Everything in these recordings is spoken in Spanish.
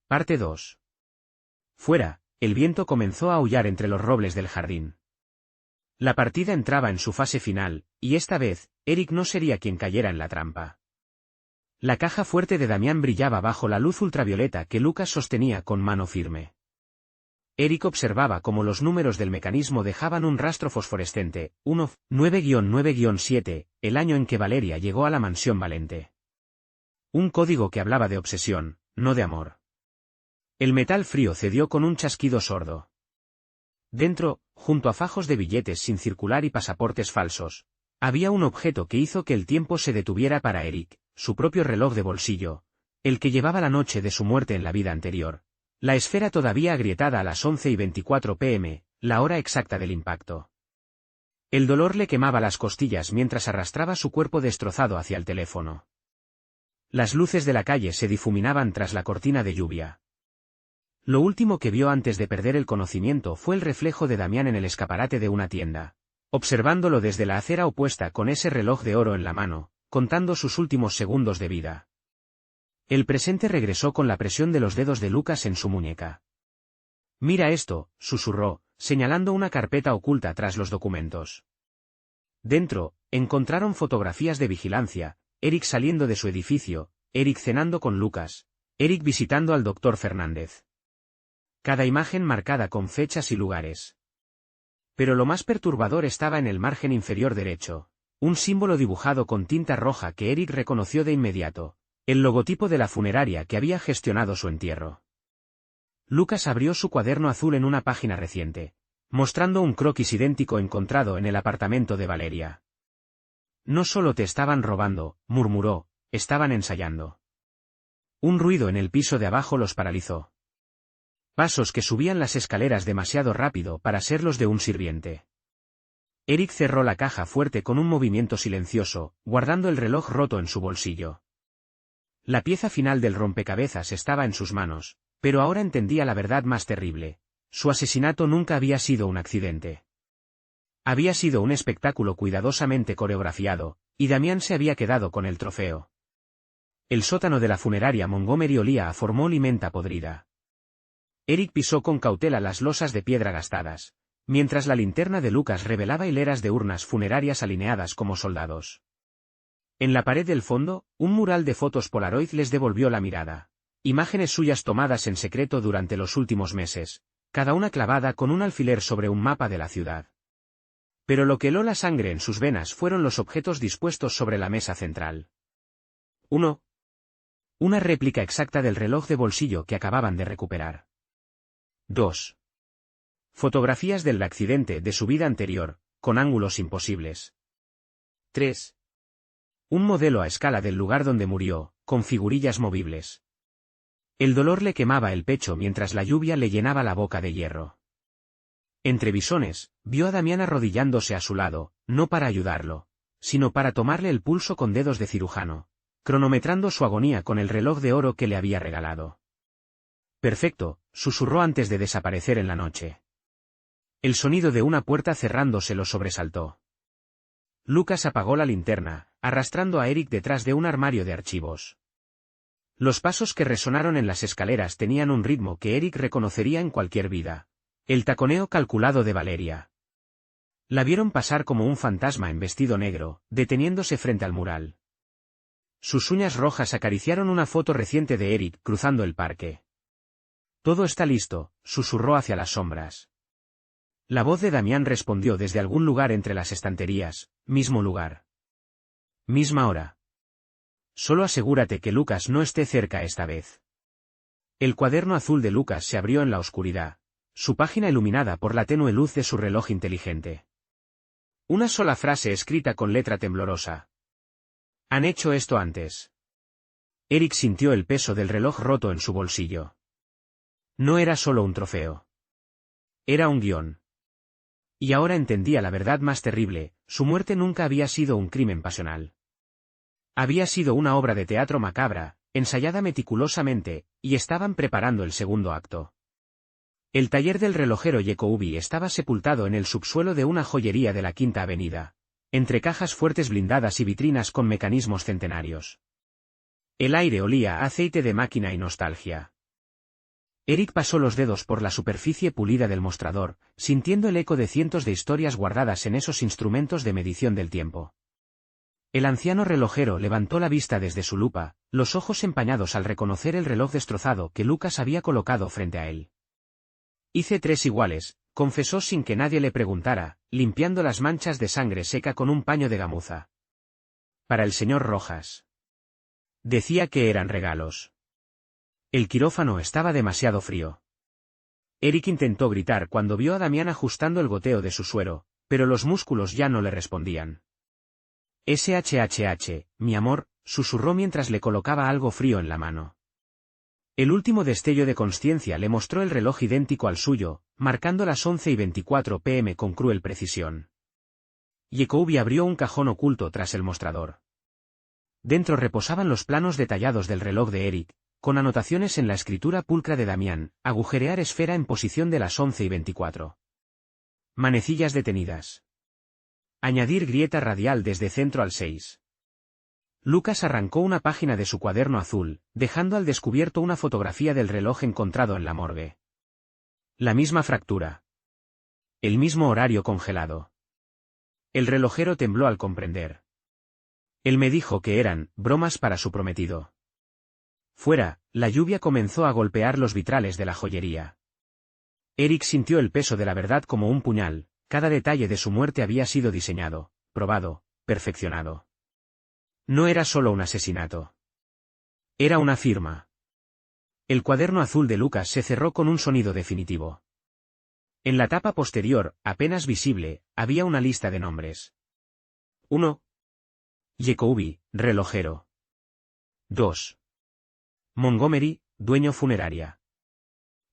Parte 2. Fuera, el viento comenzó a aullar entre los robles del jardín. La partida entraba en su fase final, y esta vez, Eric no sería quien cayera en la trampa. La caja fuerte de Damián brillaba bajo la luz ultravioleta que Lucas sostenía con mano firme. Eric observaba cómo los números del mecanismo dejaban un rastro fosforescente, 9-9-7, el año en que Valeria llegó a la mansión Valente. Un código que hablaba de obsesión, no de amor. El metal frío cedió con un chasquido sordo. Dentro, junto a fajos de billetes sin circular y pasaportes falsos, había un objeto que hizo que el tiempo se detuviera para Eric, su propio reloj de bolsillo, el que llevaba la noche de su muerte en la vida anterior. La esfera todavía agrietada a las 11:24 p.m., la hora exacta del impacto. El dolor le quemaba las costillas mientras arrastraba su cuerpo destrozado hacia el teléfono. Las luces de la calle se difuminaban tras la cortina de lluvia. Lo último que vio antes de perder el conocimiento fue el reflejo de Damián en el escaparate de una tienda, observándolo desde la acera opuesta con ese reloj de oro en la mano, contando sus últimos segundos de vida. El presente regresó con la presión de los dedos de Lucas en su muñeca. «Mira esto», susurró, señalando una carpeta oculta tras los documentos. Dentro, encontraron fotografías de vigilancia, Eric saliendo de su edificio, Eric cenando con Lucas, Eric visitando al Dr. Fernández. Cada imagen marcada con fechas y lugares. Pero lo más perturbador estaba en el margen inferior derecho, un símbolo dibujado con tinta roja que Eric reconoció de inmediato, el logotipo de la funeraria que había gestionado su entierro. Lucas abrió su cuaderno azul en una página reciente, mostrando un croquis idéntico encontrado en el apartamento de Valeria. «No solo te estaban robando», murmuró, «estaban ensayando». Un ruido en el piso de abajo los paralizó. Pasos que subían las escaleras demasiado rápido para ser los de un sirviente. Eric cerró la caja fuerte con un movimiento silencioso, guardando el reloj roto en su bolsillo. La pieza final del rompecabezas estaba en sus manos, pero ahora entendía la verdad más terrible. Su asesinato nunca había sido un accidente. Había sido un espectáculo cuidadosamente coreografiado, y Damián se había quedado con el trofeo. El sótano de la funeraria Montgomery olía a formol y menta podrida. Eric pisó con cautela las losas de piedra gastadas, mientras la linterna de Lucas revelaba hileras de urnas funerarias alineadas como soldados. En la pared del fondo, un mural de fotos Polaroid les devolvió la mirada. Imágenes suyas tomadas en secreto durante los últimos meses, cada una clavada con un alfiler sobre un mapa de la ciudad. Pero lo que heló la sangre en sus venas fueron los objetos dispuestos sobre la mesa central. 1. Una réplica exacta del reloj de bolsillo que acababan de recuperar. 2. Fotografías del accidente de su vida anterior, con ángulos imposibles. 3. Un modelo a escala del lugar donde murió, con figurillas movibles. El dolor le quemaba el pecho mientras la lluvia le llenaba la boca de hierro. Entre visones, vio a Damián arrodillándose a su lado, no para ayudarlo, sino para tomarle el pulso con dedos de cirujano, cronometrando su agonía con el reloj de oro que le había regalado. «Perfecto», susurró antes de desaparecer en la noche. El sonido de una puerta cerrándose lo sobresaltó. Lucas apagó la linterna, arrastrando a Eric detrás de un armario de archivos. Los pasos que resonaron en las escaleras tenían un ritmo que Eric reconocería en cualquier vida. El taconeo calculado de Valeria. La vieron pasar como un fantasma en vestido negro, deteniéndose frente al mural. Sus uñas rojas acariciaron una foto reciente de Eric cruzando el parque. «Todo está listo», susurró hacia las sombras. La voz de Damián respondió desde algún lugar entre las estanterías, «Mismo lugar. Misma hora. Solo asegúrate que Lucas no esté cerca esta vez». El cuaderno azul de Lucas se abrió en la oscuridad, su página iluminada por la tenue luz de su reloj inteligente. Una sola frase escrita con letra temblorosa. «Han hecho esto antes». Eric sintió el peso del reloj roto en su bolsillo. No era solo un trofeo. Era un guión. Y ahora entendía la verdad más terrible, su muerte nunca había sido un crimen pasional. Había sido una obra de teatro macabra, ensayada meticulosamente, y estaban preparando el segundo acto. El taller del relojero Jacobi estaba sepultado en el subsuelo de una joyería de la Quinta Avenida, entre cajas fuertes blindadas y vitrinas con mecanismos centenarios. El aire olía a aceite de máquina y nostalgia. Eric pasó los dedos por la superficie pulida del mostrador, sintiendo el eco de cientos de historias guardadas en esos instrumentos de medición del tiempo. El anciano relojero levantó la vista desde su lupa, los ojos empañados al reconocer el reloj destrozado que Lucas había colocado frente a él. Hice 3 iguales, confesó sin que nadie le preguntara, limpiando las manchas de sangre seca con un paño de gamuza. Para el señor Rojas. Decía que eran regalos. El quirófano estaba demasiado frío. Eric intentó gritar cuando vio a Damián ajustando el goteo de su suero, pero los músculos ya no le respondían. SHHH, mi amor, susurró mientras le colocaba algo frío en la mano. El último destello de consciencia le mostró el reloj idéntico al suyo, marcando las 11:24 p.m. con cruel precisión. Jacoby abrió un cajón oculto tras el mostrador. Dentro reposaban los planos detallados del reloj de Eric, con anotaciones en la escritura pulcra de Damián, agujerear esfera en posición de las 11:24. Manecillas detenidas. Añadir grieta radial desde centro al 6. Lucas arrancó una página de su cuaderno azul, dejando al descubierto una fotografía del reloj encontrado en la morgue. La misma fractura. El mismo horario congelado. El relojero tembló al comprender. Él me dijo que eran bromas para su prometido. Fuera, la lluvia comenzó a golpear los vitrales de la joyería. Eric sintió el peso de la verdad como un puñal, cada detalle de su muerte había sido diseñado, probado, perfeccionado. No era solo un asesinato. Era una firma. El cuaderno azul de Lucas se cerró con un sonido definitivo. En la tapa posterior, apenas visible, había una lista de nombres. 1. Jacoby, relojero. 2. Montgomery, dueño funeraria.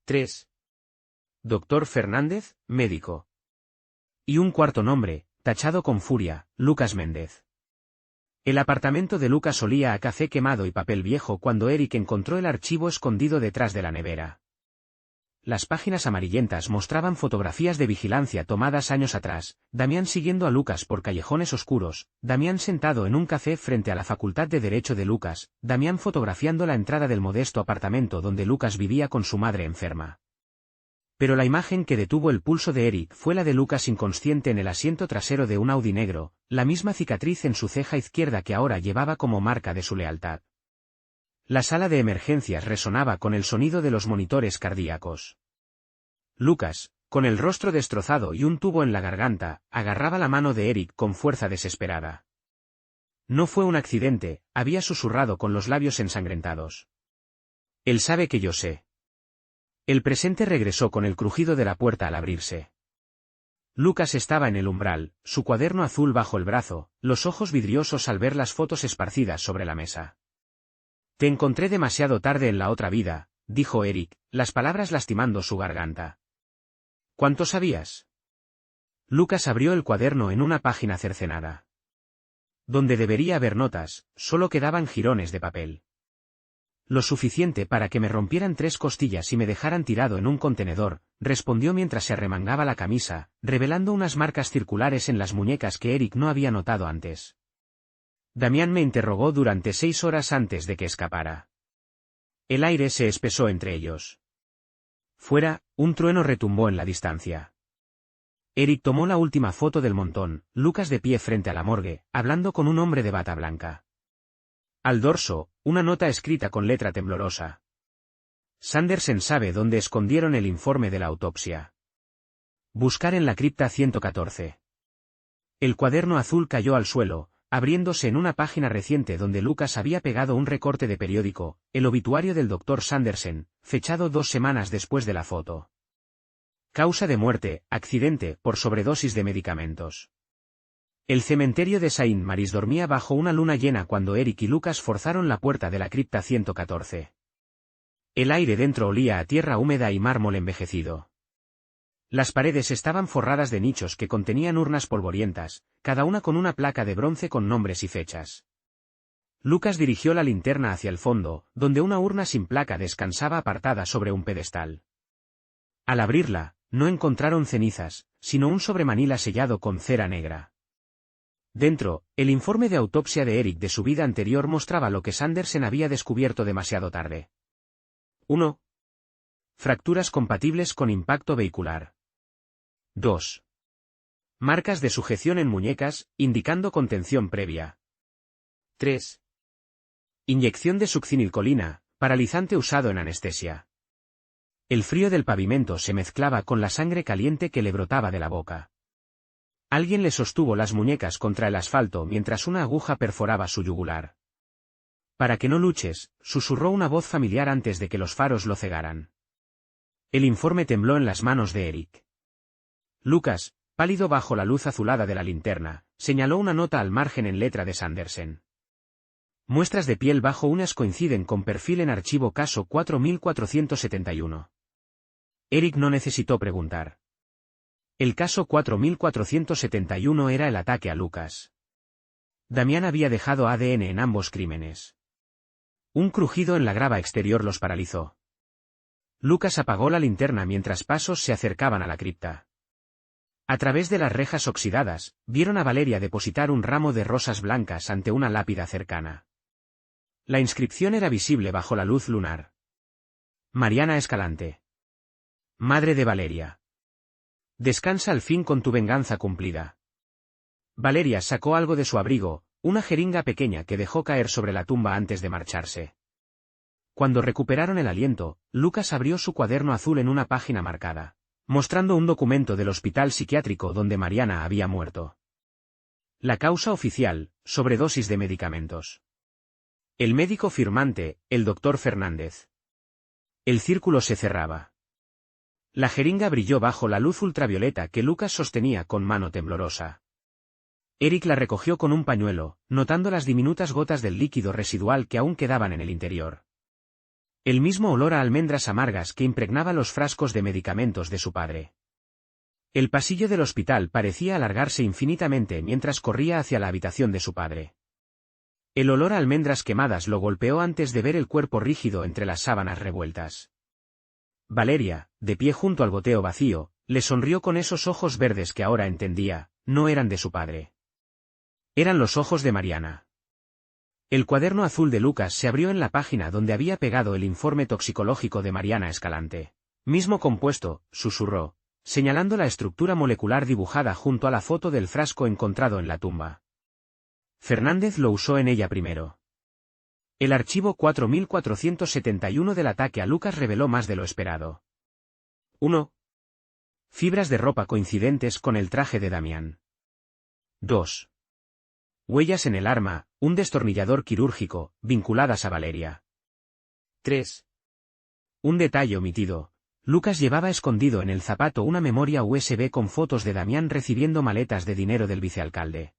3. Dr. Fernández, médico. Y un cuarto nombre, tachado con furia, Lucas Méndez. El apartamento de Lucas olía a café quemado y papel viejo cuando Eric encontró el archivo escondido detrás de la nevera. Las páginas amarillentas mostraban fotografías de vigilancia tomadas años atrás, Damián siguiendo a Lucas por callejones oscuros, Damián sentado en un café frente a la Facultad de Derecho de Lucas, Damián fotografiando la entrada del modesto apartamento donde Lucas vivía con su madre enferma. Pero la imagen que detuvo el pulso de Eric fue la de Lucas inconsciente en el asiento trasero de un Audi negro, la misma cicatriz en su ceja izquierda que ahora llevaba como marca de su lealtad. La sala de emergencias resonaba con el sonido de los monitores cardíacos. Lucas, con el rostro destrozado y un tubo en la garganta, agarraba la mano de Eric con fuerza desesperada. No fue un accidente, había susurrado con los labios ensangrentados. Él sabe que yo sé. El presente regresó con el crujido de la puerta al abrirse. Lucas estaba en el umbral, su cuaderno azul bajo el brazo, los ojos vidriosos al ver las fotos esparcidas sobre la mesa. Te encontré demasiado tarde en la otra vida, dijo Eric, las palabras lastimando su garganta. ¿Cuánto sabías? Lucas abrió el cuaderno en una página cercenada. Donde debería haber notas, solo quedaban jirones de papel. Lo suficiente para que me rompieran 3 costillas y me dejaran tirado en un contenedor, respondió mientras se arremangaba la camisa, revelando unas marcas circulares en las muñecas que Eric no había notado antes. Damián me interrogó durante 6 horas antes de que escapara. El aire se espesó entre ellos. Fuera, un trueno retumbó en la distancia. Eric tomó la última foto del montón, Lucas de pie frente a la morgue, hablando con un hombre de bata blanca. Al dorso, una nota escrita con letra temblorosa. Sanderson sabe dónde escondieron el informe de la autopsia. Buscar en la cripta 114. El cuaderno azul cayó al suelo, abriéndose en una página reciente donde Lucas había pegado un recorte de periódico, el obituario del Dr. Sanderson, fechado 2 semanas después de la foto. Causa de muerte, accidente, por sobredosis de medicamentos. El cementerio de Saint Mary's dormía bajo una luna llena cuando Eric y Lucas forzaron la puerta de la cripta 114. El aire dentro olía a tierra húmeda y mármol envejecido. Las paredes estaban forradas de nichos que contenían urnas polvorientas, cada una con una placa de bronce con nombres y fechas. Lucas dirigió la linterna hacia el fondo, donde una urna sin placa descansaba apartada sobre un pedestal. Al abrirla, no encontraron cenizas, sino un sobremanila sellado con cera negra. Dentro, el informe de autopsia de Eric de su vida anterior mostraba lo que Sanderson había descubierto demasiado tarde. 1. Fracturas compatibles con impacto vehicular. 2. Marcas de sujeción en muñecas, indicando contención previa. 3. Inyección de succinilcolina, paralizante usado en anestesia. El frío del pavimento se mezclaba con la sangre caliente que le brotaba de la boca. Alguien le sostuvo las muñecas contra el asfalto mientras una aguja perforaba su yugular. Para que no luches, susurró una voz familiar antes de que los faros lo cegaran. El informe tembló en las manos de Eric. Lucas, pálido bajo la luz azulada de la linterna, señaló una nota al margen en letra de Sanderson. Muestras de piel bajo uñas coinciden con perfil en archivo caso 4471. Eric no necesitó preguntar. El caso 4471 era el ataque a Lucas. Damián había dejado ADN en ambos crímenes. Un crujido en la grava exterior los paralizó. Lucas apagó la linterna mientras pasos se acercaban a la cripta. A través de las rejas oxidadas, vieron a Valeria depositar un ramo de rosas blancas ante una lápida cercana. La inscripción era visible bajo la luz lunar. Mariana Escalante. Madre de Valeria. Descansa al fin con tu venganza cumplida. Valeria sacó algo de su abrigo, una jeringa pequeña que dejó caer sobre la tumba antes de marcharse. Cuando recuperaron el aliento, Lucas abrió su cuaderno azul en una página marcada, mostrando un documento del hospital psiquiátrico donde Mariana había muerto. La causa oficial, sobredosis de medicamentos. El médico firmante, el doctor Fernández. El círculo se cerraba. La jeringa brilló bajo la luz ultravioleta que Lucas sostenía con mano temblorosa. Eric la recogió con un pañuelo, notando las diminutas gotas del líquido residual que aún quedaban en el interior. El mismo olor a almendras amargas que impregnaba los frascos de medicamentos de su padre. El pasillo del hospital parecía alargarse infinitamente mientras corría hacia la habitación de su padre. El olor a almendras quemadas lo golpeó antes de ver el cuerpo rígido entre las sábanas revueltas. Valeria, de pie junto al goteo vacío, le sonrió con esos ojos verdes que ahora entendía, no eran de su padre. Eran los ojos de Mariana. El cuaderno azul de Lucas se abrió en la página donde había pegado el informe toxicológico de Mariana Escalante. Mismo compuesto, susurró, señalando la estructura molecular dibujada junto a la foto del frasco encontrado en la tumba. Fernández lo usó en ella primero. El archivo 4471 del ataque a Lucas reveló más de lo esperado. 1. Fibras de ropa coincidentes con el traje de Damián. 2. Huellas en el arma, un destornillador quirúrgico, vinculadas a Valeria. 3. Un detalle omitido. Lucas llevaba escondido en el zapato una memoria USB con fotos de Damián recibiendo maletas de dinero del vicealcalde.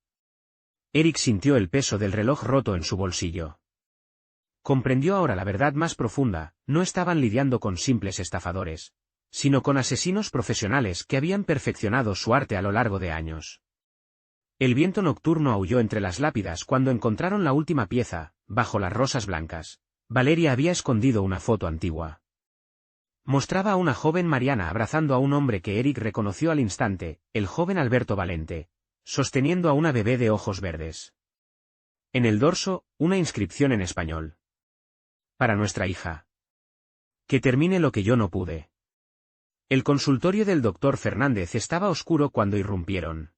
Eric sintió el peso del reloj roto en su bolsillo. Comprendió ahora la verdad más profunda, no estaban lidiando con simples estafadores, sino con asesinos profesionales que habían perfeccionado su arte a lo largo de años. El viento nocturno aulló entre las lápidas cuando encontraron la última pieza, bajo las rosas blancas. Valeria había escondido una foto antigua. Mostraba a una joven Mariana abrazando a un hombre que Eric reconoció al instante, el joven Alberto Valente, sosteniendo a una bebé de ojos verdes. En el dorso, una inscripción en español. Para nuestra hija. Que termine lo que yo no pude. El consultorio del doctor Fernández estaba oscuro cuando irrumpieron.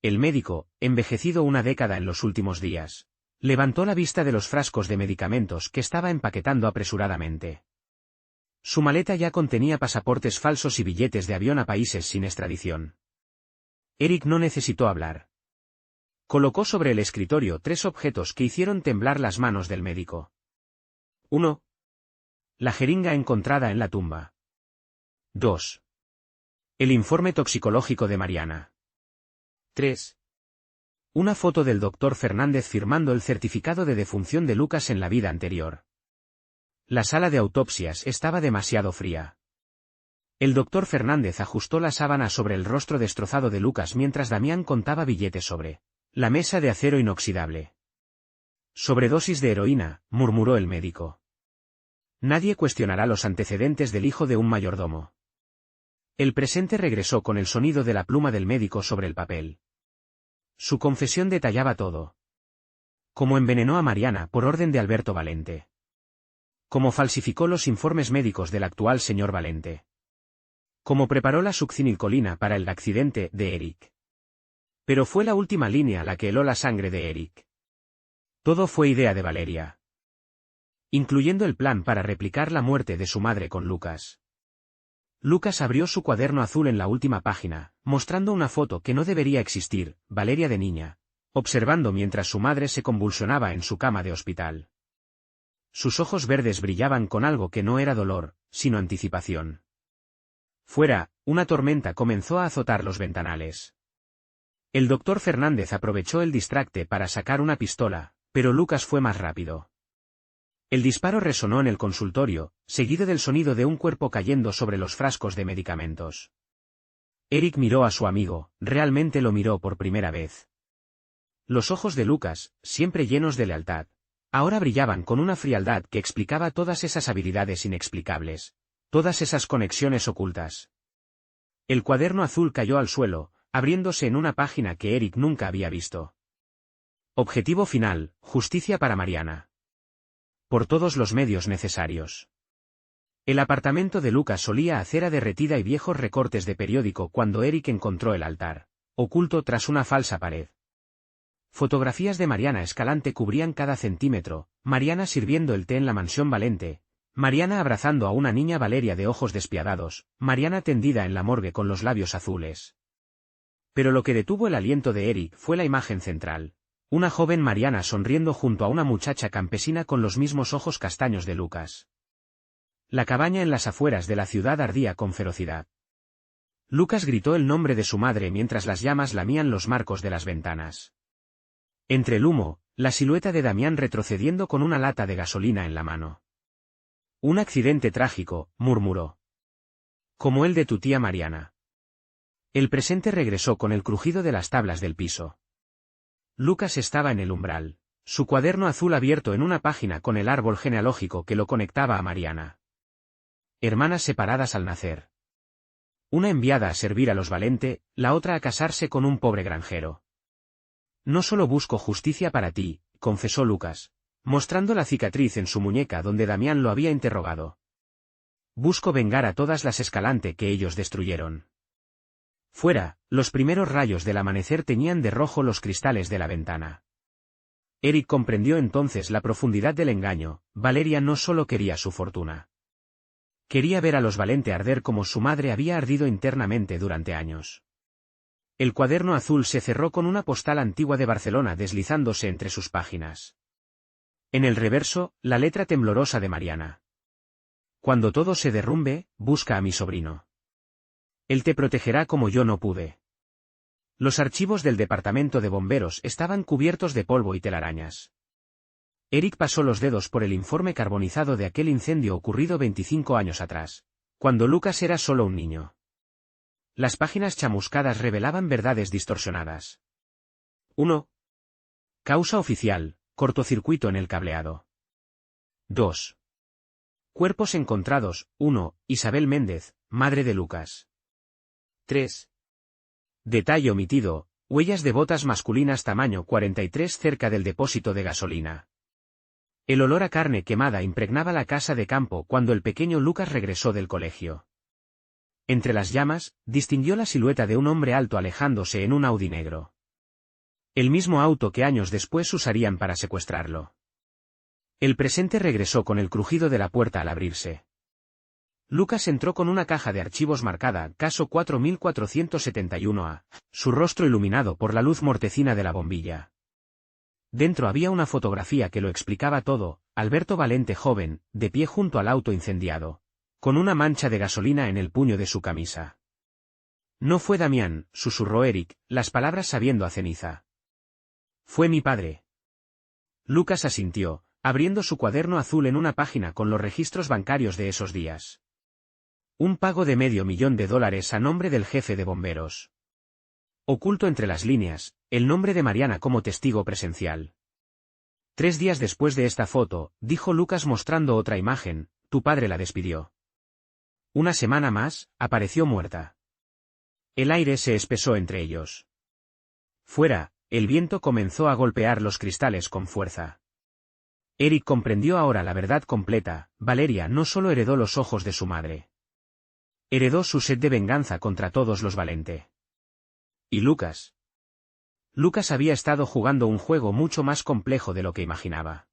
El médico, envejecido una década en los últimos días, levantó la vista de los frascos de medicamentos que estaba empaquetando apresuradamente. Su maleta ya contenía pasaportes falsos y billetes de avión a países sin extradición. Eric no necesitó hablar. Colocó sobre el escritorio 3 objetos que hicieron temblar las manos del médico. 1. La jeringa encontrada en la tumba. 2. El informe toxicológico de Mariana. 3. Una foto del doctor Fernández firmando el certificado de defunción de Lucas en la vida anterior. La sala de autopsias estaba demasiado fría. El doctor Fernández ajustó la sábana sobre el rostro destrozado de Lucas mientras Damián contaba billetes sobre la mesa de acero inoxidable. Sobredosis de heroína, murmuró el médico. Nadie cuestionará los antecedentes del hijo de un mayordomo. El presente regresó con el sonido de la pluma del médico sobre el papel. Su confesión detallaba todo. Cómo envenenó a Mariana por orden de Alberto Valente. Cómo falsificó los informes médicos del actual señor Valente. Cómo preparó la succinilcolina para el accidente de Eric. Pero fue la última línea la que heló la sangre de Eric. Todo fue idea de Valeria. Incluyendo el plan para replicar la muerte de su madre con Lucas. Lucas abrió su cuaderno azul en la última página, mostrando una foto que no debería existir, Valeria de niña, observando mientras su madre se convulsionaba en su cama de hospital. Sus ojos verdes brillaban con algo que no era dolor, sino anticipación. Fuera, una tormenta comenzó a azotar los ventanales. El doctor Fernández aprovechó el distracte para sacar una pistola, pero Lucas fue más rápido. El disparo resonó en el consultorio, seguido del sonido de un cuerpo cayendo sobre los frascos de medicamentos. Eric miró a su amigo, realmente lo miró por primera vez. Los ojos de Lucas, siempre llenos de lealtad, ahora brillaban con una frialdad que explicaba todas esas habilidades inexplicables, todas esas conexiones ocultas. El cuaderno azul cayó al suelo, abriéndose en una página que Eric nunca había visto. Objetivo final, justicia para Mariana. Por todos los medios necesarios. El apartamento de Lucas olía a acera derretida y viejos recortes de periódico cuando Eric encontró el altar, oculto tras una falsa pared. Fotografías de Mariana Escalante cubrían cada centímetro, Mariana sirviendo el té en la mansión Valente, Mariana abrazando a una niña Valeria de ojos despiadados, Mariana tendida en la morgue con los labios azules. Pero lo que detuvo el aliento de Eric fue la imagen central. Una joven Mariana sonriendo junto a una muchacha campesina con los mismos ojos castaños de Lucas. La cabaña en las afueras de la ciudad ardía con ferocidad. Lucas gritó el nombre de su madre mientras las llamas lamían los marcos de las ventanas. Entre el humo, la silueta de Damián retrocediendo con una lata de gasolina en la mano. Un accidente trágico, murmuró. Como el de tu tía Mariana. El presente regresó con el crujido de las tablas del piso. Lucas estaba en el umbral, su cuaderno azul abierto en una página con el árbol genealógico que lo conectaba a Mariana. Hermanas separadas al nacer. Una enviada a servir a los Valente, la otra a casarse con un pobre granjero. No solo busco justicia para ti, confesó Lucas, mostrando la cicatriz en su muñeca donde Damián lo había interrogado. Busco vengar a todas las Escalante que ellos destruyeron. Fuera, los primeros rayos del amanecer teñían de rojo los cristales de la ventana. Eric comprendió entonces la profundidad del engaño, Valeria no solo quería su fortuna. Quería ver a los Valente arder como su madre había ardido internamente durante años. El cuaderno azul se cerró con una postal antigua de Barcelona deslizándose entre sus páginas. En el reverso, la letra temblorosa de Mariana. Cuando todo se derrumbe, busca a mi sobrino. Él te protegerá como yo no pude. Los archivos del departamento de bomberos estaban cubiertos de polvo y telarañas. Eric pasó los dedos por el informe carbonizado de aquel incendio ocurrido 25 años atrás, cuando Lucas era solo un niño. Las páginas chamuscadas revelaban verdades distorsionadas. 1. Causa oficial, cortocircuito en el cableado. 2. Cuerpos encontrados, 1. Isabel Méndez, madre de Lucas. 3. Detalle omitido, huellas de botas masculinas tamaño 43 cerca del depósito de gasolina. El olor a carne quemada impregnaba la casa de campo cuando el pequeño Lucas regresó del colegio. Entre las llamas, distinguió la silueta de un hombre alto alejándose en un Audi negro. El mismo auto que años después usarían para secuestrarlo. El presente regresó con el crujido de la puerta al abrirse. Lucas entró con una caja de archivos marcada Caso 4471A, su rostro iluminado por la luz mortecina de la bombilla. Dentro había una fotografía que lo explicaba todo, Alberto Valente joven, de pie junto al auto incendiado, con una mancha de gasolina en el puño de su camisa. No fue Damián, susurró Eric, las palabras sabiendo a ceniza. Fue mi padre. Lucas asintió, abriendo su cuaderno azul en una página con los registros bancarios de esos días. Un pago de $500,000 a nombre del jefe de bomberos. Oculto entre las líneas, el nombre de Mariana como testigo presencial. 3 días después de esta foto, dijo Lucas mostrando otra imagen, tu padre la despidió. Una semana más, apareció muerta. El aire se espesó entre ellos. Fuera, el viento comenzó a golpear los cristales con fuerza. Eric comprendió ahora la verdad completa. Valeria no solo heredó los ojos de su madre. Heredó su sed de venganza contra todos los Valente. ¿Y Lucas? Lucas había estado jugando un juego mucho más complejo de lo que imaginaba.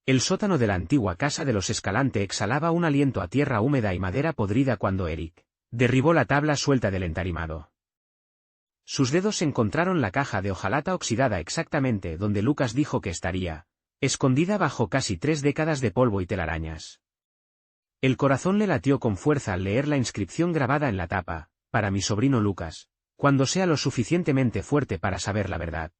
El sótano de la antigua casa de los Escalante exhalaba un aliento a tierra húmeda y madera podrida cuando Eric derribó la tabla suelta del entarimado. Sus dedos encontraron la caja de hojalata oxidada exactamente donde Lucas dijo que estaría, escondida bajo casi 3 décadas de polvo y telarañas. El corazón le latió con fuerza al leer la inscripción grabada en la tapa: para mi sobrino Lucas, cuando sea lo suficientemente fuerte para saber la verdad.